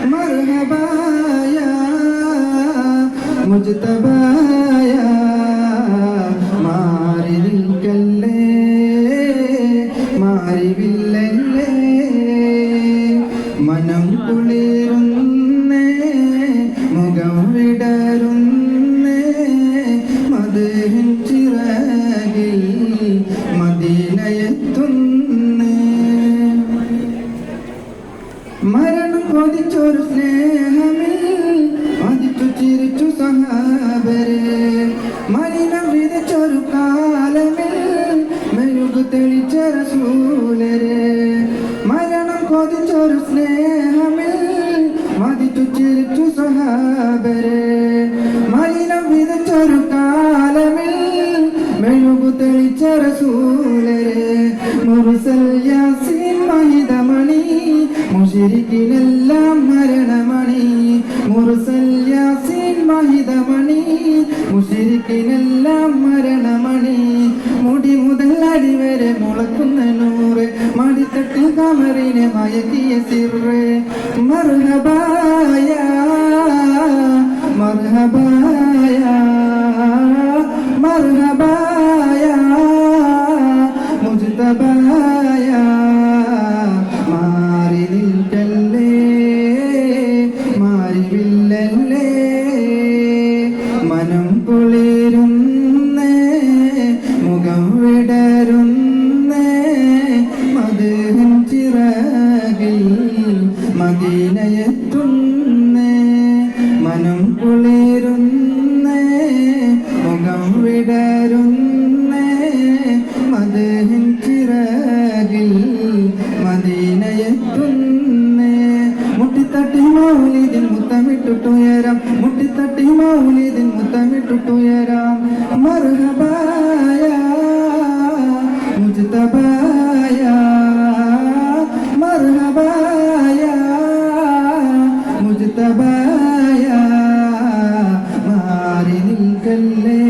मरहबा या मुज्तबा या मारी दिलकल्ले मारी വില്ലല്ലേ മനം കുളിരുന്നേ മുഖം വിടരുന്നേ മദഹിൻ ചിറകിൽ മദീനയെത്തുന്നേ മരണം കൊതിച്ചൊരു സ്നേഹമിൽ മതിച്ചു ചിരിച്ചു സഹാബരെ മലിനം വിതച്ചൊരു കാലമിൽ മെഴുകു തെളിച്ച റസൂലരെ മരണം കൊതിച്ചൊരു സ്നേഹമിൽ മതിച്ചു ചിരിച്ചു സഹാബരെ മലിനം വിതച്ചൊരു കാലമിൽ മെഴുകു തെളിച്ച റസൂലരെ മുർസൽ യാസീൻ മഹിതമണി മുശ്രിക്കിനെല്ലാം മരണമണി മുർസൽ യാസീൻ മഹിതമണി മുശ്രിക്കിനെല്ലാം മരണമണി മുടി മുതൽ അടി വരെ മുളക്കുന്ന നൂറ് മടിത്തട്ടിൽ കമറിനെ മയക്കിയ സിറ് മർഹബായ മർഹബായ മർഹബായ മുജ്തബായ മാറി നിൽക്കല്ലേ മാറി വില്ലല്ലേ മനം കുളിരുന്നേ മുഖം വിടരുന്നേ മദഹിൻ ചിറകിൽ മദീനയെത്തുന്നേ മനം കുളിരുന്നേ മുഖം വിടരുന്നേ മദഹിൻ ചിറകിൽ മദീനയെത്തുന്നേ മുട്ടിത്തട്ടി മൗലിദിൻ മുത്തമിട്ടുയരാം മുട്ടിത്തട്ടി മൗലിദിൻ മുത്തമിട്ടുയരാം മർഹബായ മുജ്തബായ മർഹബായ മുജ്തബായ മാറി നിൽക്കല്ലേ